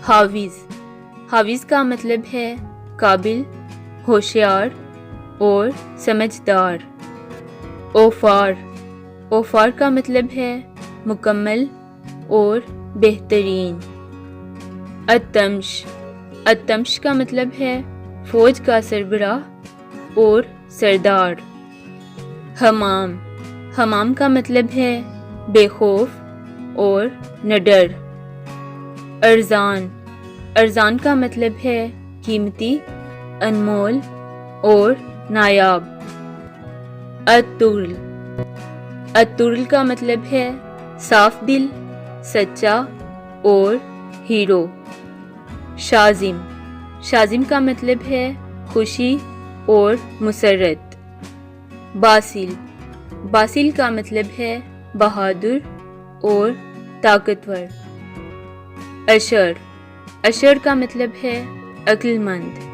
حافظ، حافظ کا مطلب ہے قابل، ہوشیار اور سمجھدار۔ اوفار، اوفار کا مطلب ہے مکمل اور بہترین۔ التمش، التمش کا مطلب ہے فوج کا سربراہ اور سردار۔ حمام، حمام کا مطلب ہے بے خوف اور نڈر۔ ارزان، ارزان کا مطلب ہے قیمتی، انمول اور نایاب۔ الطرل، الطرل کا مطلب ہے صاف دل، سچا اور ہیرو۔ شازم، شازم کا مطلب ہے خوشی اور مسرت۔ باسل، باسل کا مطلب ہے بہادر اور طاقتور۔ اشر، اشر کا مطلب ہے عقل مند۔